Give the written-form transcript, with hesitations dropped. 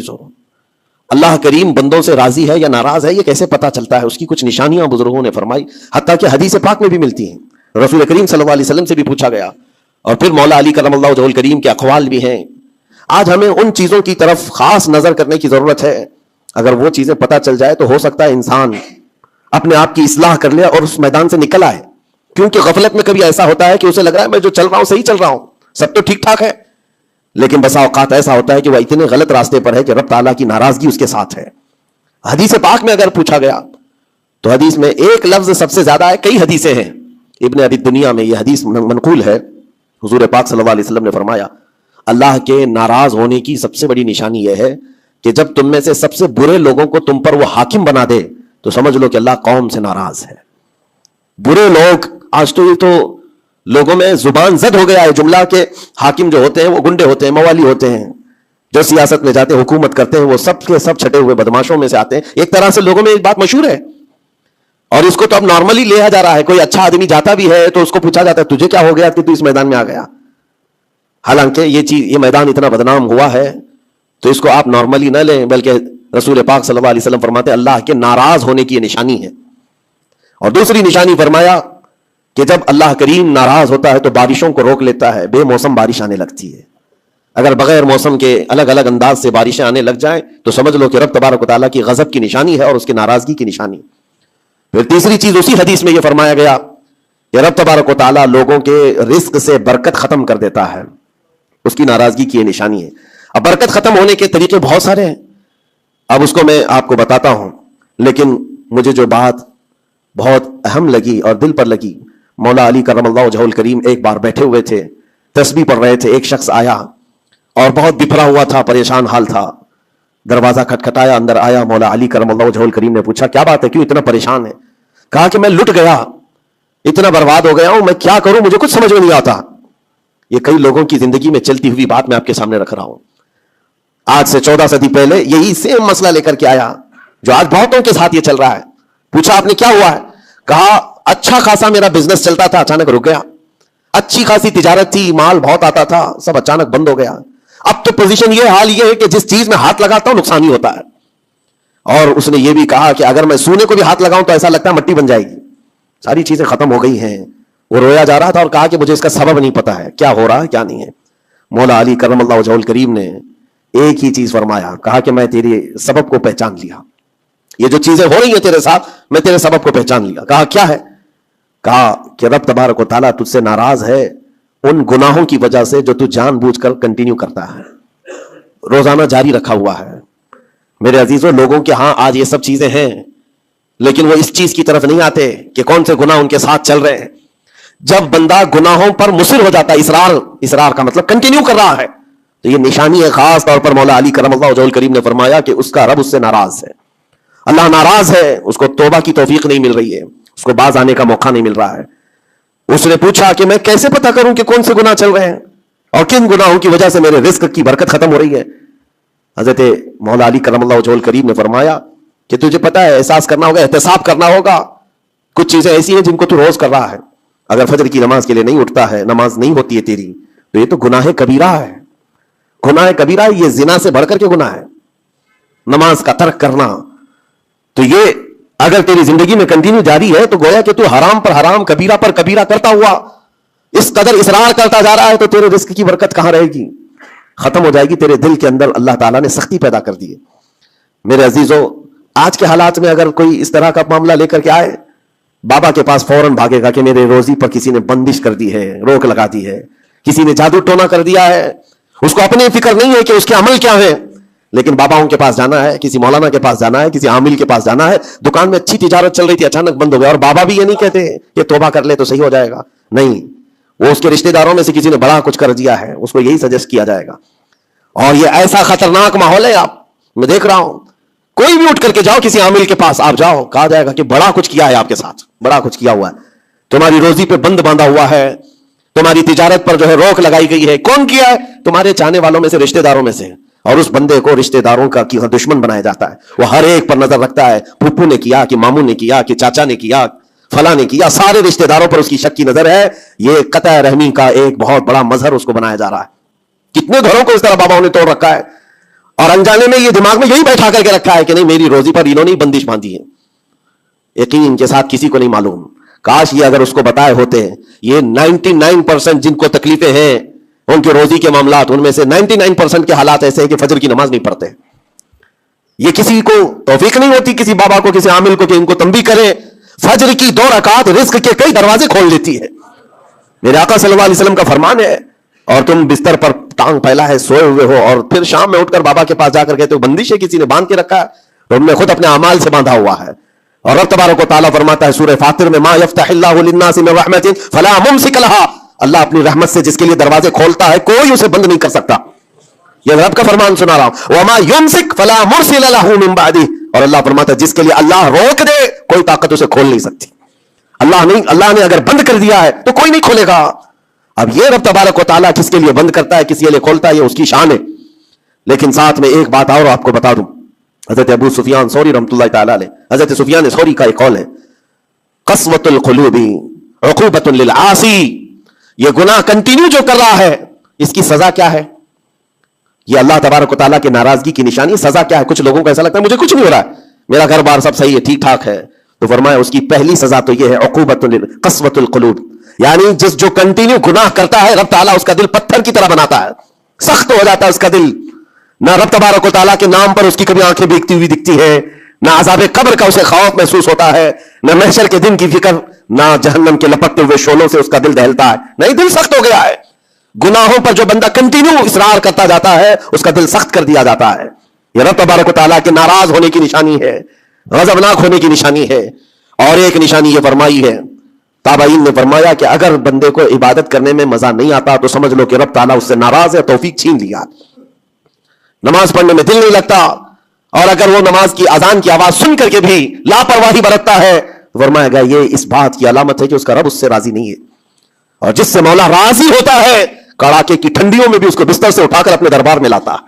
عزیزو، اللہ کریم بندوں سے راضی ہے یا ناراض ہے یہ کیسے پتا چلتا ہے؟ اس کی کچھ نشانیاں بزرگوں نے فرمائی، حتیٰ کہ حدیث پاک میں بھی ملتی ہیں۔ رسول کریم صلی اللہ علیہ وسلم سے بھی پوچھا گیا، اور پھر مولا علی کرم اللہ وجہہ الکریم کے اقوال بھی ہیں۔ آج ہمیں ان چیزوں کی طرف خاص نظر کرنے کی ضرورت ہے، اگر وہ چیزیں پتہ چل جائے تو ہو سکتا ہے انسان اپنے آپ کی اصلاح کر لے اور اس میدان سے نکل آئے، کیونکہ غفلت میں کبھی ایسا ہوتا ہے کہ اسے لگ رہا ہے میں جو چل رہا ہوں صحیح چل رہا ہوں، سب تو ٹھیک ٹھاک ہے، لیکن بسا اوقات ایسا ہوتا ہے کہ وہ اتنے غلط راستے پر ہے کہ رب تعالیٰ کی ناراضگی اس کے ساتھ ہے۔ حدیث پاک میں اگر پوچھا گیا تو حدیث میں ایک لفظ سب سے زیادہ ہے، کئی حدیثیں ہیں، ابن ابی دنیا میں یہ حدیث منقول ہے، حضور پاک صلی اللہ علیہ وسلم نے فرمایا اللہ کے ناراض ہونے کی سب سے بڑی نشانی یہ ہے کہ جب تم میں سے سب سے برے لوگوں کو تم پر وہ حاکم بنا دے تو سمجھ لو کہ اللہ قوم سے ناراض ہے۔ برے لوگ، آج تو یہ تو لوگوں میں زبان زد ہو گیا ہے جملہ کہ حاکم جو ہوتے ہیں وہ گنڈے ہوتے ہیں، موالی ہوتے ہیں، جو سیاست میں جاتے ہیں حکومت کرتے ہیں وہ سب کے سب چھٹے ہوئے بدماشوں میں سے آتے ہیں۔ ایک طرح سے لوگوں میں ایک بات مشہور ہے اور اس کو تو اب نارملی لیا جا رہا ہے، کوئی اچھا آدمی جاتا بھی ہے تو اس کو پوچھا جاتا ہے تجھے کیا ہو گیا کہ تو اس میدان میں آ گیا، حالانکہ یہ میدان اتنا بدنام ہوا ہے تو اس کو آپ نارملی نہ لیں، بلکہ رسول پاک صلی اللہ علیہ وسلم فرماتے ہیں اللہ کے ناراض ہونے کی یہ نشانی ہے۔ اور دوسری نشانی فرمایا کہ جب اللہ کریم ناراض ہوتا ہے تو بارشوں کو روک لیتا ہے، بے موسم بارش آنے لگتی ہے۔ اگر بغیر موسم کے الگ الگ انداز سے بارشیں آنے لگ جائیں تو سمجھ لو کہ رب تبارک و تعالیٰ کی غضب کی نشانی ہے اور اس کی ناراضگی کی نشانی۔ پھر تیسری چیز اسی حدیث میں یہ فرمایا گیا کہ رب تبارک و تعالیٰ لوگوں کے رزق سے برکت ختم کر دیتا ہے، اس کی ناراضگی کی یہ نشانی ہے۔ اب برکت ختم ہونے کے طریقے بہت سارے ہیں، اب اس کو میں آپ کو بتاتا ہوں، لیکن مجھے جو بات بہت اہم لگی اور دل پر لگی، مولا علی کرم اللہ وجہہ الکریم ایک بار بیٹھے ہوئے تھے، تسبیح پڑھ رہے تھے، ایک شخص آیا اور بہت بپھرا ہوا تھا، پریشان حال تھا، دروازہ کھٹکھٹایا، اندر آیا، مولا علی کرم اللہ وجہہ الکریم نے پوچھا کیا بات ہے، کیوں اتنا پریشان ہے؟ کہا کہ میں لٹ گیا، اتنا برباد ہو گیا ہوں، میں کیا کروں، مجھے کچھ سمجھ میں نہیں آتا۔ یہ کئی لوگوں کی زندگی میں چلتی ہوئی بات میں آپ کے سامنے رکھ رہا ہوں۔ آج سے 14 صدی پہلے یہی سیم مسئلہ لے کر کے آیا جو آج بہتوں کے ساتھ یہ چل رہا ہے۔ پوچھا آپ نے کیا ہوا ہے؟ کہا اچھا خاصا میرا بزنس چلتا تھا، اچانک رک گیا، اچھی خاصی تجارت تھی، مال بہت آتا تھا، سب اچانک بند ہو گیا، اب تو پوزیشن یہ حال یہ ہے کہ جس چیز میں ہاتھ لگاتا ہوں نقصان ہی ہوتا ہے۔ اور اس نے یہ بھی کہا کہ اگر میں سونے کو بھی ہاتھ لگاؤں تو ایسا لگتا ہے مٹی بن جائے گی، ساری چیزیں ختم ہو گئی ہیں۔ وہ رویا جا رہا تھا اور کہا کہ مجھے اس کا سبب نہیں پتا ہے، کیا ہو رہا ہے کیا نہیں ہے۔ مولا علی کرم اللہ وجہہ الکریم نے ایک ہی چیز فرمایا، کہا کہ میں تیرے سبب کو پہچان لیا، یہ جو چیزیں ہو رہی ہیں تیرے ساتھ میں تیرے سبب کو پہچان لیا۔ کہا کیا ہے؟ کہا کہ رب تبارک و تعالیٰ تجھ سے ناراض ہے ان گناہوں کی وجہ سے جو تو جان بوجھ کر کنٹینیو کرتا ہے، روزانہ جاری رکھا ہوا ہے۔ میرے عزیزوں، لوگوں کے ہاں آج یہ سب چیزیں ہیں لیکن وہ اس چیز کی طرف نہیں آتے کہ کون سے گناہ ان کے ساتھ چل رہے ہیں۔ جب بندہ گناہوں پر مصر ہو جاتا ہے، اصرار کا مطلب کنٹینیو کر رہا ہے، تو یہ نشانی ہے۔ خاص طور پر مولا علی کرم اللہ وجہہ الکریم نے فرمایا کہ اس کا رب اس سے ناراض ہے، اللہ ناراض ہے، اس کو توبہ کی توفیق نہیں مل رہی ہے، اس کو باز آنے کا موقع نہیں مل رہا ہے۔ اس نے پوچھا کہ میں کیسے پتا کروں کہ کون سے گناہ چل رہے ہیں اور کن گناہوں کی وجہ سے میرے رزق کی برکت ختم ہو رہی ہے؟ حضرت مولا علی کرم اللہ وجہہ الکریم نے فرمایا کہ تجھے پتا ہے، احساس کرنا ہوگا، احتساب کرنا ہوگا، کچھ چیزیں ایسی ہیں جن کو تو روز کر رہا ہے، اگر فجر کی نماز کے لیے نہیں اٹھتا ہے، نماز نہیں ہوتی ہے تیری، تو یہ تو گناہ کبیرہ ہے، گناہ کبیرہ، یہ زنا سے بڑھ کر کے گناہ ہے نماز کا ترک کرنا۔ تو یہ اگر تیری زندگی میں کنٹینیو جاری ہے تو گویا کہ تو حرام پر حرام، کبیرہ پر کبیرہ کرتا ہوا اس قدر اصرار کرتا جا رہا ہے، تو تیرے رزق کی برکت کہاں رہے گی؟ ختم ہو جائے گی۔ تیرے دل کے اندر اللہ تعالیٰ نے سختی پیدا کر دی ہے۔ میرے عزیزوں، آج کے حالات میں اگر کوئی اس طرح کا معاملہ لے کر کے آئے، بابا کے پاس فوراً بھاگے گا کہ میرے روزی پر کسی نے بندش کر دی ہے، روک لگا دی ہے، کسی نے جادو ٹونا کر دیا ہے، اس کو اپنی فکر نہیں ہے کہ اس کے عمل کیا ہے، لیکن باباؤں کے پاس جانا ہے، کسی مولانا کے پاس جانا ہے، کسی عامل کے پاس جانا ہے، دکان میں اچھی تجارت چل رہی تھی اچانک بند ہو گیا، اور بابا بھی یہ نہیں کہتے کہ توبہ کر لے تو صحیح ہو جائے گا، نہیں، وہ اس کے رشتہ داروں میں سے کسی نے بڑا کچھ کر دیا ہے، اس کو یہی سجیسٹ کیا جائے گا۔ اور یہ ایسا خطرناک ماحول ہے، آپ میں دیکھ رہا ہوں، کوئی بھی اٹھ کر کے جاؤ کسی عامل کے پاس، آپ جاؤ، کہا جائے گا کہ بڑا کچھ کیا ہے آپ کے ساتھ، بڑا کچھ کیا ہوا ہے، تمہاری روزی پہ بند باندھا ہوا ہے، تمہاری تجارت پر جو ہے روک لگائی گئی ہے۔ کون کیا ہے؟ تمہارے چاہنے والوں میں سے، رشتہ داروں میں سے، اور اس بندے کو رشتہ داروں کا کی دشمن بنایا جاتا ہے۔ وہ ہر ایک پر نظر رکھتا ہے، پھپھو نے کیا کہ ماموں نے کیا کہ چاچا نے کیا، فلاں نے کیا، سارے رشتہ داروں پر اس کی شک کی نظر ہے۔ یہ قطع رحمی کا ایک بہت بڑا مظہر اس کو بنایا جا رہا ہے۔ کتنے گھروں کو اس طرح باباؤں نے توڑ رکھا ہے۔ اور انجانے میں یہ دماغ میں یہی بیٹھا کر کے رکھا ہے کہ نہیں میری روزی پر انہوں نے بندش باندھی ہے. یقین کے ساتھ کسی کو نہیں معلوم. کاش یہ اگر اس کو بتائے ہوتے ہیں. یہ 99% جن کو تکلیفیں ہیں ان کے روزی کے معاملات، ان میں سے 99% کے حالات ایسے ہیں کہ فجر کی نماز نہیں پڑھتے. یہ کسی کو توفیق نہیں ہوتی، کسی بابا کو، کسی عامل کو کہ ان کو تنبیہ کرے. فجر کی 2 رکعت رزق کے کئی دروازے کھول دیتی ہے. میرے آقا صلی اللہ علیہ وسلم کا فرمان ہے. اور تم بستر پر ٹانگ پھیلا ہے سوئے ہوئے ہو، اور پھر شام میں اٹھ کر بابا کے پاس جا کر کہتے ہو بندش ہے کسی نے باندھ کے رکھا ہے، تم نے خود اپنے اعمال سے باندھا ہوا ہے. اور رب تبارک و تعالیٰ فرماتا ہے سورہ فاطر میں ما یفتح اللہ للناس من رحمت فلا ممسک لها، اللہ اپنی رحمت سے جس کے لیے دروازے کھولتا ہے کوئی اسے بند نہیں کر سکتا. یہ رب کا فرمان سنا رہا ہوں. وما يمسک فلا مرسل له من بعده، اور اللہ فرماتا ہے جس کے لیے اللہ روک دے کوئی طاقت اسے کھول نہیں سکتی. اللہ نے اگر بند کر دیا ہے تو کوئی نہیں کھولے گا. اب یہ رب تبارک و تعالیٰ کس کے لیے بند کرتا ہے کس کے لیے کھولتا ہے یہ اس کی شان ہے. لیکن ساتھ میں ایک بات اور آپ کو بتا دوں. حضرت ابو سفیان ثوری رحمۃ اللہ تعالیٰ علیہ، حضرت سفیان ثوری کا ایک قول ہے قسوۃ القلوب عقوبۃ للعاصی، یہ گناہ کنٹینیو جو کر رہا ہے اس کی سزا کیا ہے؟ یہ اللہ تبارک و تعالیٰ کی ناراضگی کی نشانی. سزا کیا ہے؟ کچھ لوگوں کو ایسا لگتا ہے مجھے کچھ نہیں ہو رہا ہے، میرا گھر بار سب صحیح ہے، ٹھیک ٹھاک ہے. تو فرمایا اس کی پہلی سزا تو یہ ہے عقوبۃ قسوۃ القلوب، یعنی جو کنٹینیو گناہ کرتا ہے رب تعالیٰ اس کا دل پتھر کی طرح بناتا ہے، سخت ہو جاتا ہے اس کا دل. نہ رب تبارک و تعالیٰ کے نام پر اس کی کبھی آنکھیں بھیگتی ہوئی دکھتی ہے، نہ عذاب قبر کا اسے خوف محسوس ہوتا ہے، نہ محشر کے دن کی فکر، نہ جہنم کے لپکتے ہوئے شعلوں سے اس کا دل دہلتا ہے. نہیں، دل سخت ہو گیا ہے. گناہوں پر جو بندہ کنٹینیو اصرار کرتا جاتا ہے اس کا دل سخت کر دیا جاتا ہے. یہ رب تبارک و تعالیٰ کے ناراض ہونے کی نشانی ہے، غضبناک ہونے کی نشانی ہے. اور ایک نشانی یہ فرمائی ہے، تابعین نے فرمایا کہ اگر بندے کو عبادت کرنے میں مزہ نہیں آتا تو سمجھ لو کہ رب تعالیٰ اس سے ناراض ہے، توفیق چھین لیا. نماز پڑھنے میں دل نہیں لگتا، اور اگر وہ نماز کی اذان کی آواز سن کر کے بھی لاپرواہی برتتا ہے تو فرمایا گیا یہ اس بات کی علامت ہے کہ اس کا رب اس سے راضی نہیں ہے. اور جس سے مولا راضی ہوتا ہے کڑاکے کی ٹھنڈیوں میں بھی اس کو بستر سے اٹھا کر اپنے دربار میں لاتا ہے.